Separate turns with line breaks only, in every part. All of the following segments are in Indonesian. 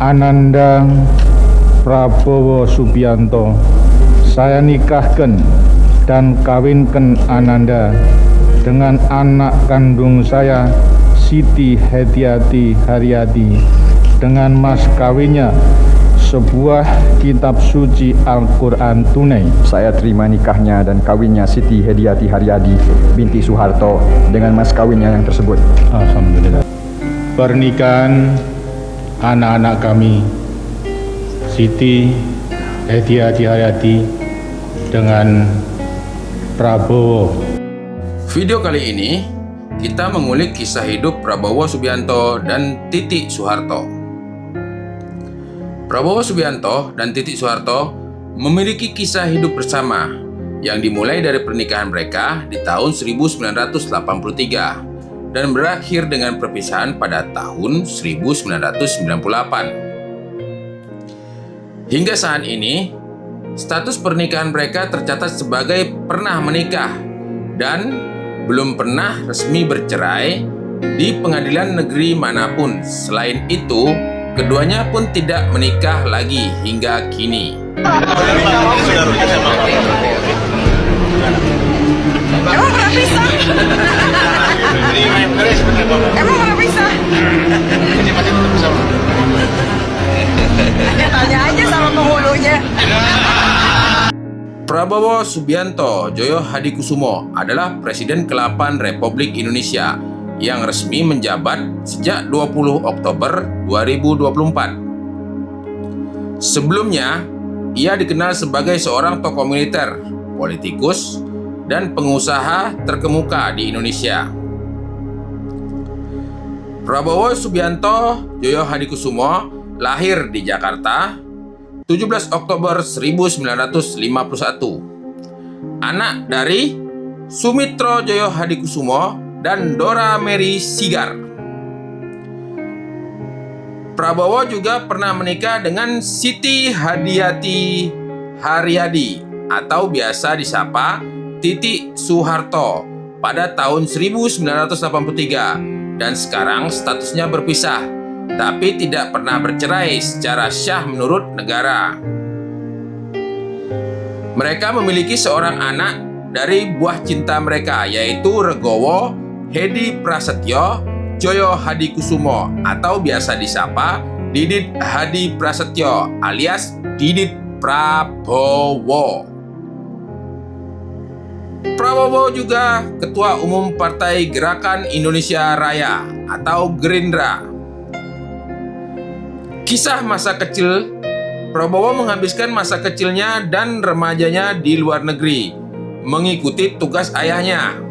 Ananda Prabowo Subianto, saya nikahkan dan kawinkan Ananda dengan anak kandung saya, Siti Hediati Haryadi, dengan mas kawinnya sebuah kitab suci Al-Quran tunai.
Saya terima nikahnya dan kawinnya Siti Hediati Haryadi binti Soeharto dengan mas kawinnya yang tersebut.
Alhamdulillah. Pernikahan anak-anak kami, Siti Hediati Haryadi dengan Prabowo.
Video kali ini kita mengulik kisah hidup Prabowo Subianto dan Titi Soeharto. Prabowo Subianto dan Titi Soeharto memiliki kisah hidup bersama yang dimulai dari pernikahan mereka di tahun 1983 dan berakhir dengan perpisahan pada tahun 1998. Hingga saat ini, status pernikahan mereka tercatat sebagai pernah menikah dan belum pernah resmi bercerai di pengadilan negeri manapun. Selain itu, keduanya pun tidak menikah lagi hingga kini.
Emang pernah pisah? Emang pernah pisah? Ya tanya aja sama penghulunya.
Prabowo Subianto Djoyo Hadikusumo adalah Presiden ke-8 Republik Indonesia yang resmi menjabat sejak 20 Oktober 2024. Sebelumnya, ia dikenal sebagai seorang tokoh militer, politikus, dan pengusaha terkemuka di Indonesia. Prabowo Subianto Djoyo Hadikusumo lahir di Jakarta 17 Oktober 1951. Anak dari Sumitro Djoyo Hadikusumo dan Dora Mary Sigar. Prabowo juga pernah menikah dengan Siti Hediati Haryadi atau biasa disapa Titi Soeharto pada tahun 1983 dan sekarang statusnya berpisah, tapi tidak pernah bercerai secara syah menurut negara. Mereka memiliki seorang anak dari buah cinta mereka, yaitu Regowo Hedi Prasetyo Djoyo Hadikusumo atau biasa disapa Didit Hadi Prasetyo alias Didit Prabowo. Prabowo juga Ketua Umum Partai Gerakan Indonesia Raya atau Gerindra. Kisah masa kecil Prabowo menghabiskan masa kecilnya dan remajanya di luar negeri, mengikuti tugas ayahnya.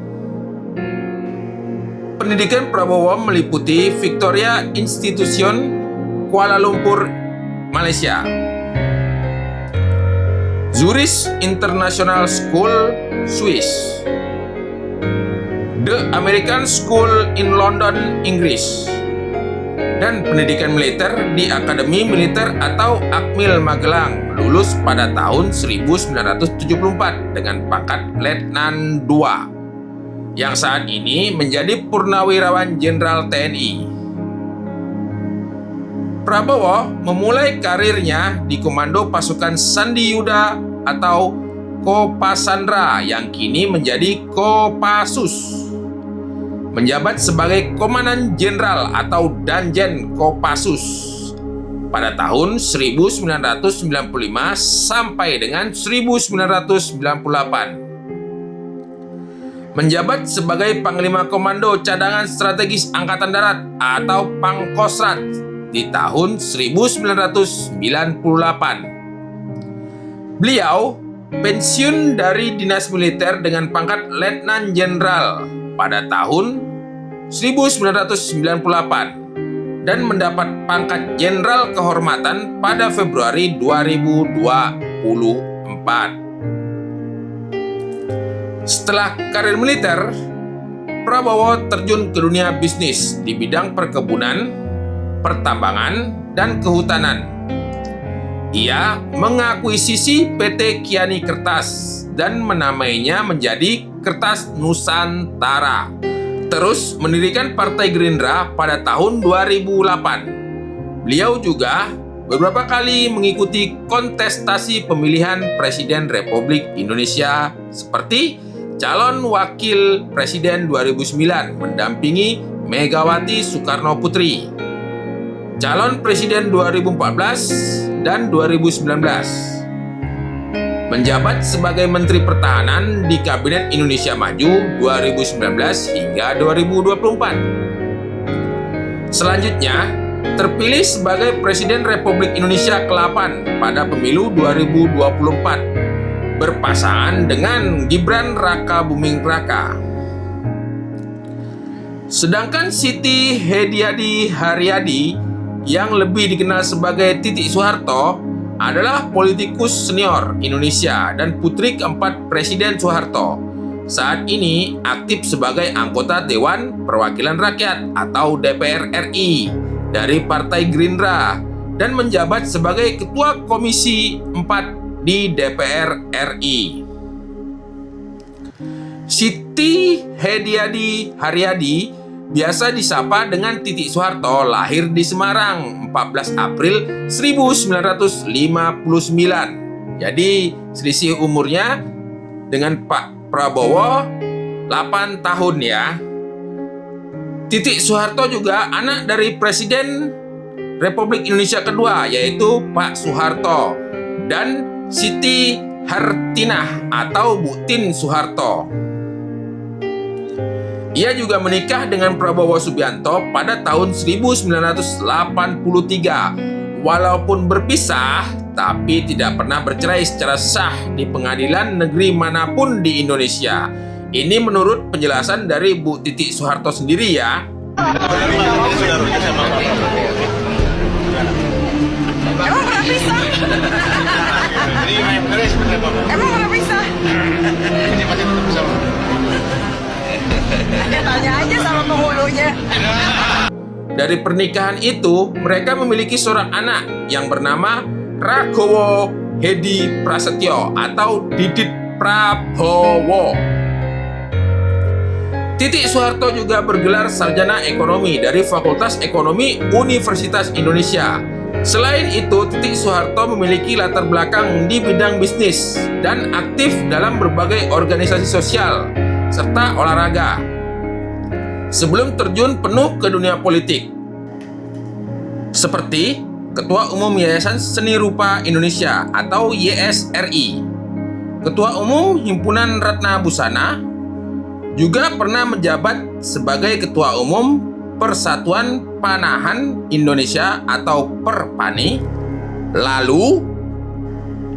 Pendidikan Prabowo meliputi Victoria Institution, Kuala Lumpur, Malaysia, Zurich International School, Swiss, The American School in London, Inggris, dan pendidikan militer di Akademi Militer atau Akmil Magelang, lulus pada tahun 1974 dengan pangkat Letnan II, yang saat ini menjadi Purnawirawan Jenderal TNI. Prabowo memulai karirnya di Komando Pasukan Sandi Yuda atau Kopasandra yang kini menjadi Kopassus. Menjabat sebagai Komandan Jenderal atau Danjen Kopassus pada tahun 1995 sampai dengan 1998. Menjabat sebagai Panglima Komando Cadangan Strategis Angkatan Darat atau Pangkostrat di tahun 1998. Beliau pensiun dari dinas militer dengan pangkat Letnan Jenderal pada tahun 1998 dan mendapat pangkat Jenderal Kehormatan pada Februari 2024. Setelah karir militer, Prabowo terjun ke dunia bisnis di bidang perkebunan, pertambangan, dan kehutanan. Ia mengakuisisi PT Kiani Kertas dan menamainya menjadi Kertas Nusantara. Terus mendirikan Partai Gerindra pada tahun 2008. Beliau juga beberapa kali mengikuti kontestasi pemilihan Presiden Republik Indonesia seperti calon wakil presiden 2009 mendampingi Megawati Soekarno Putri, calon presiden 2014 dan 2019, menjabat sebagai Menteri Pertahanan di Kabinet Indonesia Maju 2019 hingga 2024. Selanjutnya, terpilih sebagai Presiden Republik Indonesia ke-8 pada pemilu 2024, berpasangan dengan Gibran Raka Buming Raka. Sedangkan Siti Hediati Haryadi yang lebih dikenal sebagai Titik Soeharto adalah politikus senior Indonesia dan putri keempat Presiden Soeharto. Saat ini aktif sebagai anggota Dewan Perwakilan Rakyat atau DPR RI dari Partai Gerindra dan menjabat sebagai Ketua Komisi 4 di DPR RI. Siti Hediati Haryadi biasa disapa dengan Titik Soeharto lahir di Semarang 14 April 1959. Jadi selisih umurnya dengan Pak Prabowo 8 tahun ya. Titik Soeharto juga anak dari Presiden Republik Indonesia kedua yaitu Pak Soeharto dan Siti Hartinah atau Bu Tin Soeharto. Ia juga menikah dengan Prabowo Subianto pada tahun 1983. Walaupun berpisah, tapi tidak pernah bercerai secara sah di pengadilan negeri manapun di Indonesia. Ini menurut penjelasan dari Bu Titik Soeharto sendiri ya.
Emang pernah pisah? Emang pernah pisah? Tanya aja sama penghulunya.
Dari pernikahan itu, mereka memiliki seorang anak yang bernama Ragowo Hedi Prasetyo atau Didit Prabowo. Titik Soeharto juga bergelar sarjana ekonomi dari Fakultas Ekonomi Universitas Indonesia. Selain itu, Titik Soeharto memiliki latar belakang di bidang bisnis dan aktif dalam berbagai organisasi sosial serta olahraga sebelum terjun penuh ke dunia politik, seperti Ketua Umum Yayasan Seni Rupa Indonesia atau YSRI, Ketua Umum Himpunan Ratna Busana, juga pernah menjabat sebagai Ketua Umum Persatuan Panahan Indonesia atau Perpani. Lalu,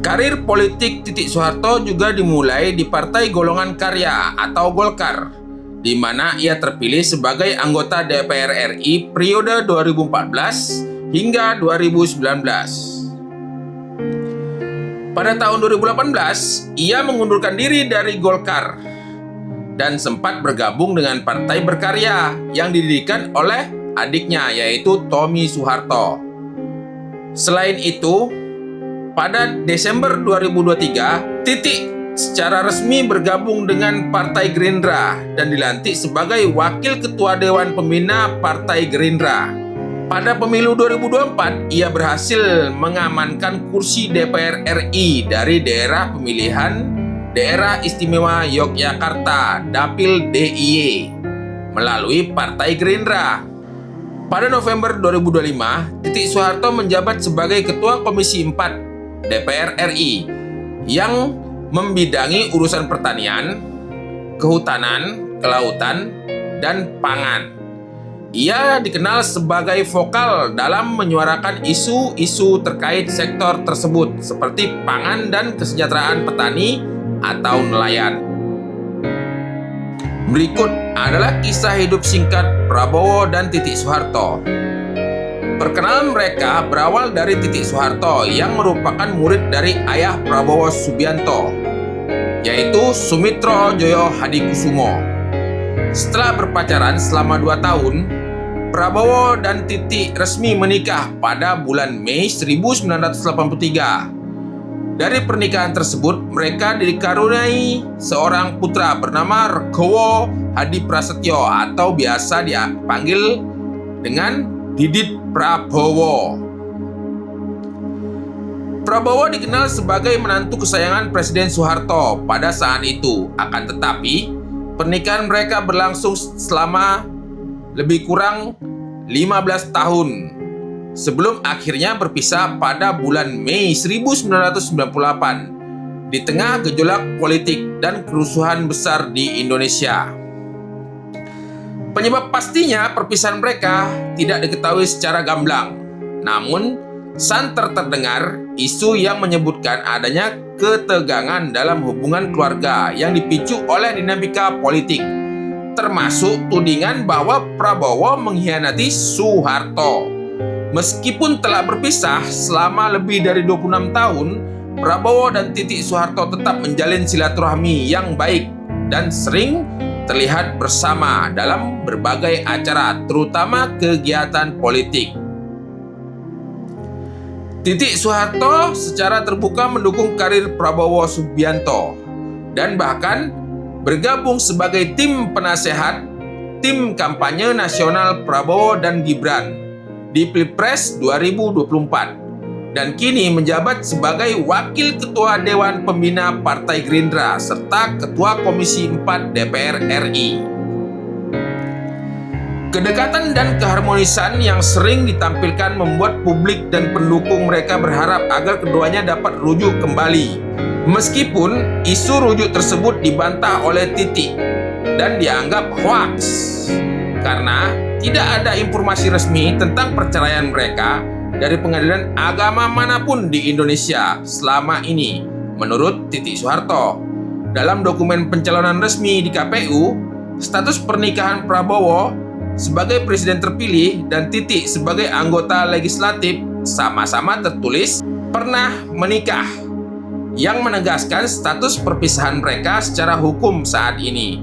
karir politik Titik Soeharto juga dimulai di Partai Golongan Karya atau Golkar, di mana ia terpilih sebagai anggota DPR RI periode 2014 hingga 2019. Pada tahun 2018, ia mengundurkan diri dari Golkar dan sempat bergabung dengan Partai Berkarya yang didirikan oleh adiknya yaitu Tommy Soeharto. Selain itu, pada Desember 2023, Titik secara resmi bergabung dengan Partai Gerindra dan dilantik sebagai Wakil Ketua Dewan Pembina Partai Gerindra. Pada pemilu 2024, ia berhasil mengamankan kursi DPR RI dari daerah pemilihan Daerah Istimewa Yogyakarta (Dapil DIY) melalui Partai Gerindra. Pada November 2025, Titik Soeharto menjabat sebagai Ketua Komisi 4 DPR RI yang membidangi urusan pertanian, kehutanan, kelautan, dan pangan. Ia dikenal sebagai vokal dalam menyuarakan isu-isu terkait sektor tersebut seperti pangan dan kesejahteraan petani atau nelayan. Berikut adalah kisah hidup singkat Prabowo dan Titik Soeharto. Perkenalan mereka berawal dari Titik Soeharto yang merupakan murid dari ayah Prabowo Subianto, yaitu Sumitro Joyo Hadikusumo. Setelah berpacaran selama 2 tahun, Prabowo dan Titik resmi menikah pada bulan Mei 1983. Dari pernikahan tersebut, mereka dikaruniai seorang putra bernama Ragowo Hedi Prasetyo atau biasa dipanggil dengan Didit Prabowo. Prabowo dikenal sebagai menantu kesayangan Presiden Soeharto pada saat itu. Akan tetapi, pernikahan mereka berlangsung selama lebih kurang 15 tahun sebelum akhirnya berpisah pada bulan Mei 1998 di tengah gejolak politik dan kerusuhan besar di Indonesia. Penyebab pastinya perpisahan mereka tidak diketahui secara gamblang. Namun, santer terdengar isu yang menyebutkan adanya ketegangan dalam hubungan keluarga yang dipicu oleh dinamika politik, termasuk tudingan bahwa Prabowo mengkhianati Soeharto. Meskipun telah berpisah selama lebih dari 26 tahun, Prabowo dan Titik Soeharto tetap menjalin silaturahmi yang baik dan sering terlihat bersama dalam berbagai acara, terutama kegiatan politik. Titik Soeharto secara terbuka mendukung karir Prabowo Subianto dan bahkan bergabung sebagai tim penasehat tim kampanye nasional Prabowo dan Gibran di Pilpres 2024 dan kini menjabat sebagai Wakil Ketua Dewan Pembina Partai Gerindra serta Ketua Komisi 4 DPR RI. Kedekatan dan keharmonisan yang sering ditampilkan membuat publik dan pendukung mereka berharap agar keduanya dapat rujuk kembali. Meskipun isu rujuk tersebut dibantah oleh Titik dan dianggap hoaks karena tidak ada informasi resmi tentang perceraian mereka dari pengadilan agama manapun di Indonesia selama ini. Menurut Titik Soeharto, dalam dokumen pencalonan resmi di KPU, status pernikahan Prabowo sebagai presiden terpilih dan Titik sebagai anggota legislatif sama-sama tertulis pernah menikah, yang menegaskan status perpisahan mereka secara hukum saat ini.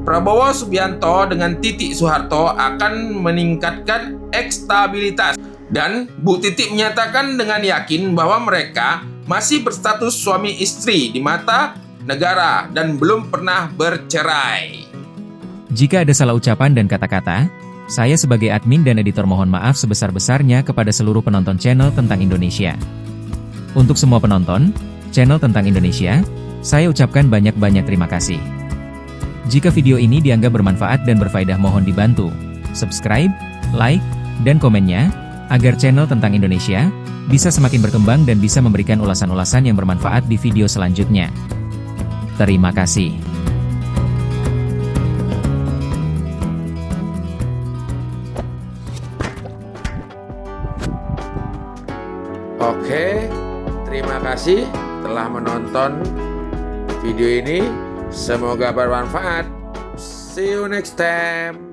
Prabowo Subianto dengan Titik Soeharto akan meningkatkan stabilitas dan Bu Titik menyatakan dengan yakin bahwa mereka masih berstatus suami istri di mata negara dan belum pernah bercerai.
Jika ada salah ucapan dan kata-kata, saya sebagai admin dan editor mohon maaf sebesar-besarnya kepada seluruh penonton channel Tentang Indonesia. Untuk semua penonton channel Tentang Indonesia, saya ucapkan banyak-banyak terima kasih. Jika video ini dianggap bermanfaat dan berfaedah mohon dibantu subscribe, like, dan komennya, agar channel Tentang Indonesia bisa semakin berkembang dan bisa memberikan ulasan-ulasan yang bermanfaat di video selanjutnya. Terima kasih.
Oke, terima kasih telah menonton video ini. Semoga bermanfaat. See you next time.